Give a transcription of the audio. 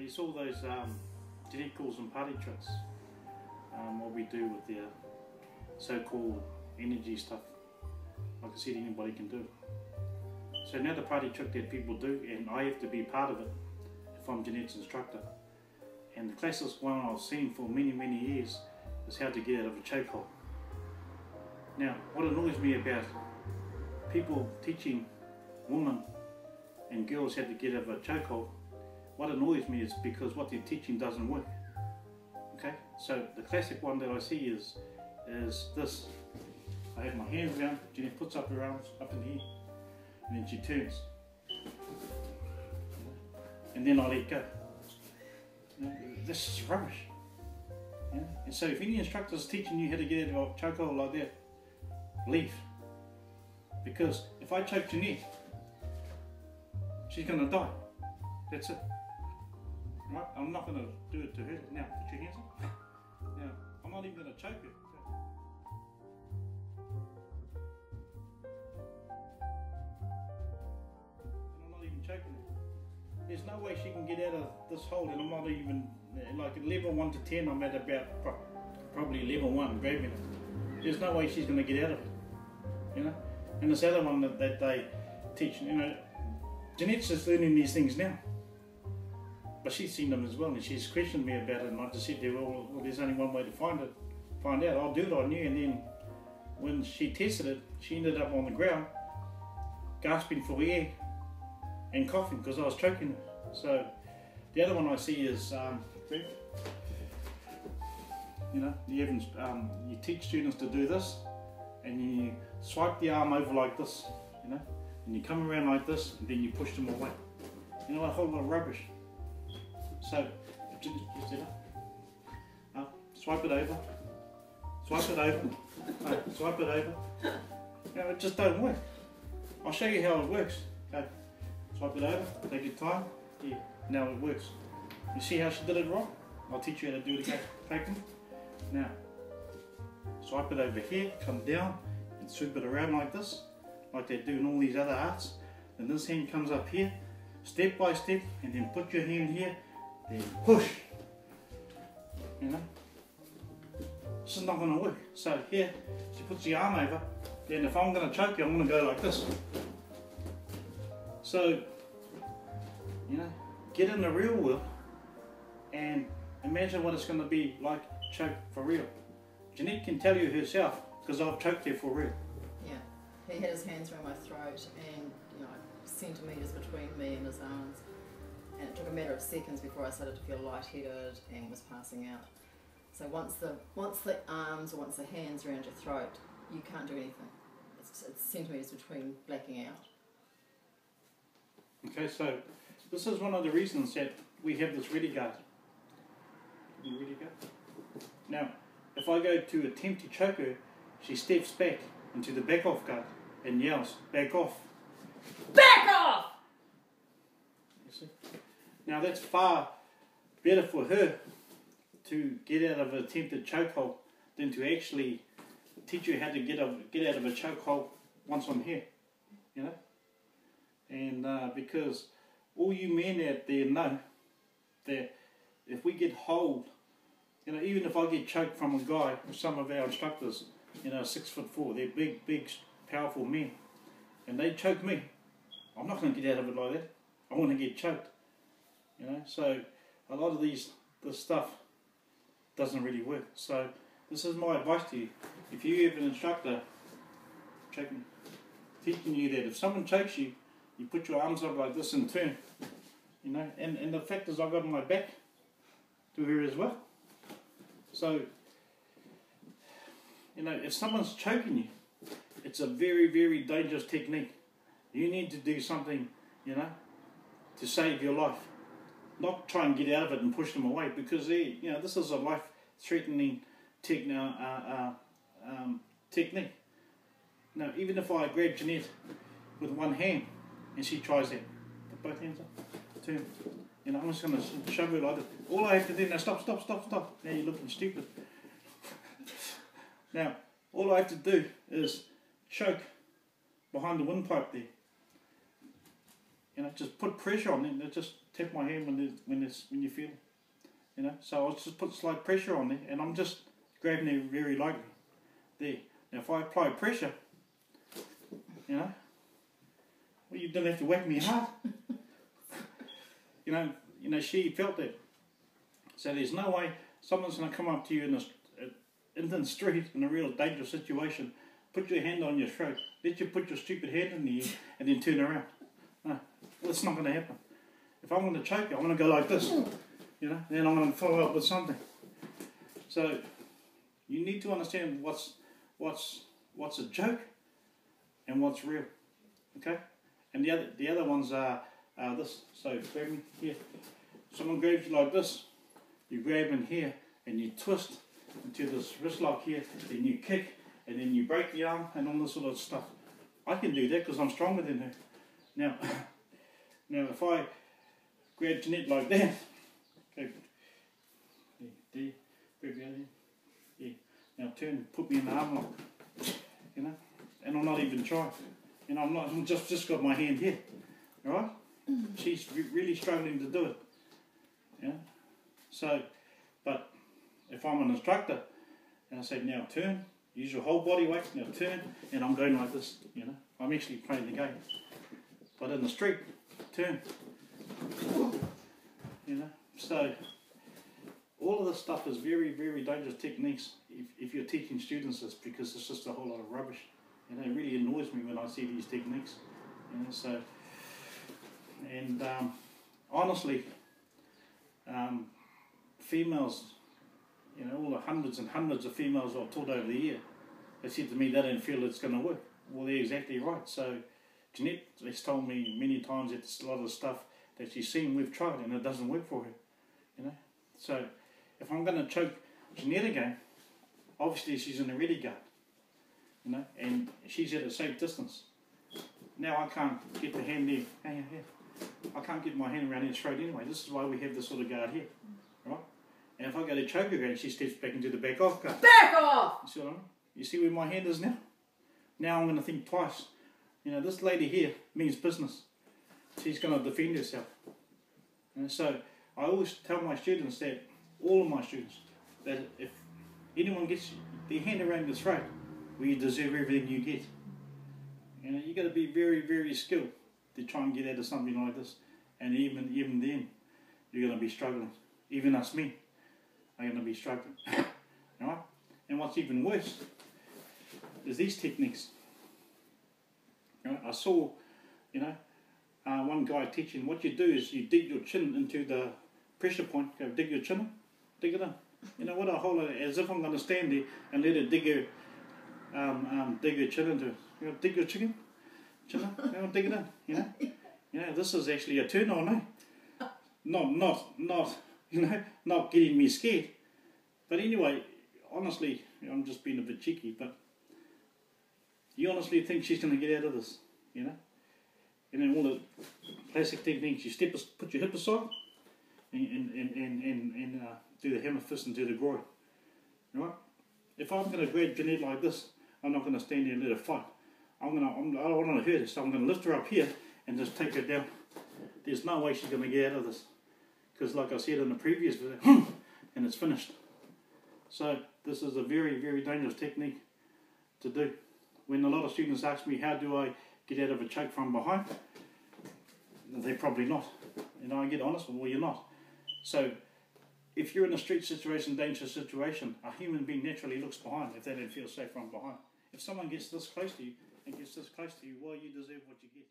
you saw those Jeanette calls them party tricks. What we do with their so-called energy stuff. Like I said, anybody can do it. So now the party trick that people do, and I have to be part of it if I'm Jeanette's instructor. And the classic one I've seen for many years is how to get out of a chokehold. Now, what annoys me about people teaching women and girls how to get out of a chokehold, what annoys me is because what they're teaching doesn't work. Okay, so the classic one that I see is this. I have my hands around, Jeanette puts up her arms up in here, and then she turns. And then I let go. This is rubbish. And so if any instructor is teaching you how to get out of a chokehold like that, leave. Because if I choke Jeanette, she's going to die. That's it. Right? I'm not going to do it to her. Now, put your hands up. Now, I'm not even going to choke her. And I'm not even choking her. There's no way she can get out of this hole, and I'm not even, like at level 1 to 10, I'm at about probably level 1, grabbing it. There's no way she's going to get out of it. You know? And this other one that they teach, you know, Jeanette's just learning these things now. But she's seen them as well, and she's questioned me about it, and I just said to her, well, there's only one way to find out. I'll do it on you. And then when she tested it, she ended up on the ground, gasping for air and coughing because I was choking her. So the other one I see is, you know, you teach students to do this, and you swipe the arm over like this, you know, and you come around like this, and then you push them away. You know, a whole lot of rubbish. So, you sit up, swipe it over, swipe it over, swipe it over. You know, it just don't work. I'll show you how it works. Okay, swipe it over, take your time. Yeah, now it works. You see how she did it wrong? I'll teach you how to do it again. Take them. Now, swipe it over here, come down, and sweep it around like this, like they do in all these other arts. Then this hand comes up here, step by step, and then put your hand here, then push. You know? This is not going to work. So here, she puts the arm over, then if I'm going to choke you, I'm going to go like this. So, you know, get in the real world and imagine what it's going to be like choke for real. Jeanette can tell you herself, because I've choked her for real. Yeah, he had his hands around my throat and, you know, centimetres between me and his arms. And it took a matter of seconds before I started to feel lightheaded and was passing out. So once the arms or once the hands around your throat, you can't do anything. It's centimetres between blacking out. Okay, so this is one of the reasons that we have this ready guard. Ready guard? Now, if I go to attempt to choke her, she steps back into the back off guard and yells, back off. Back off! You see? Now that's far better for her to get out of an attempted chokehold than to actually teach her how to get out of a chokehold once I'm here, you know? And because all you men out there know that if we get hold, you know, even if I get choked from a guy, some of our instructors, you know, 6'4", they're big, powerful men, and they choke me, I'm not going to get out of it like that. I want to get choked, you know. So a lot of this stuff doesn't really work. So this is my advice to you. If you have an instructor teaching you that if someone chokes you, you put your arms up like this and turn, you know. And the fact is, I've got my back to her as well. So, you know, if someone's choking you, it's a very dangerous technique. You need to do something, you know, to save your life. Not try and get out of it and push them away, because you know, this is a life-threatening technique. Now, even if I grab Jeanette with one hand and she tries that, put both hands up, turn. You know, I'm just going to shove her like that. All I have to do now, stop. Now you're looking stupid. Now, all I have to do is choke behind the windpipe there. You know, just put pressure on them. Just tap my hand when you feel it. You know, so I'll just put slight pressure on there, and I'm just grabbing it very lightly. There. Now if I apply pressure, you know, well, you don't have to whack me hard. you know, she felt that. So there's no way someone's going to come up to you in the street in a real dangerous situation, put your hand on your throat, let you put your stupid hand in the air, and then turn around. No, well, it's not going to happen. If I'm going to choke you, I'm going to go like this, you know, then I'm going to follow up with something. So you need to understand what's a joke and what's real, okay? And the other ones are this. So grab me here. Someone grabs you like this. You grab in here and you twist into this wrist lock here. Then you kick and then you break the arm and all this sort of stuff. I can do that because I'm stronger than her. Now if I grab Jeanette like that, okay, there, grab you out here. Yeah. Now turn, put me in the arm lock. You know, and I'm not even trying. You know, I'm just got my hand here. All right. She's really struggling to do it. Yeah. So, but if I'm an instructor and I say now turn, use your whole body weight. Now turn, and I'm going like this. You know, I'm actually playing the game. But in the street, turn. You know, so all of this stuff is very, very dangerous techniques if you're teaching students this, because it's just a whole lot of rubbish. You know, it really annoys me when I see these techniques. You know, so, and honestly, females, you know, all the hundreds and hundreds of females I've taught over the year, they said to me they don't feel it's going to work. Well, they're exactly right. So Jeanette has told me many times that a lot of stuff that she's seen, we've tried, and it doesn't work for her. You know, so if I'm going to choke Jeanette again, obviously she's in a ready guard. You know, and she's at a safe distance. Now I can't get the hand there. I can't get my hand around her throat anyway. This is why we have this sort of guard here, right? And if I go to choke her again, she steps back into the back off guard. Back off! You see what I mean? You see where my hand is now? Now I'm going to think twice. You know, this lady here means business. She's going to defend herself. And so I always tell my students that, all of my students, that if anyone gets their hand around your throat, well, you deserve everything you get. You know, you got to be very, very skilled to try and get out of something like this. And even then, you're going to be struggling. Even us men are going to be struggling. Right? And what's even worse is these techniques. You know, I saw, you know, one guy teaching, what you do is you dig your chin into the pressure point. Go dig your chin in, dig it in. You know what, I hold it as if I'm going to stand there and let it dig her chin into it. You know, dig your chin in, you know, dig it in. You know, this is actually a turn on, eh? Not you know, not getting me scared. But anyway, honestly, I'm just being a bit cheeky, but you honestly think she's going to get out of this, you know? And then all the classic techniques, you put your hip aside and do the hammer fist into the groin, right? If I'm going to grab Jeanette like this, I'm not going to stand there and let her fight. I don't want to hurt her, so I'm going to lift her up here and just take her down. There's no way she's going to get out of this, because like I said in the previous video, and it's finished. So this is a very, very dangerous technique to do. When a lot of students ask me, how do I get out of a choke from behind? They're probably not. You know, I get honest, well, you're not. So if you're in a street situation, dangerous situation, a human being naturally looks behind if they don't feel safe from behind. If someone gets this close to you and gets this close to you, well, you deserve what you get.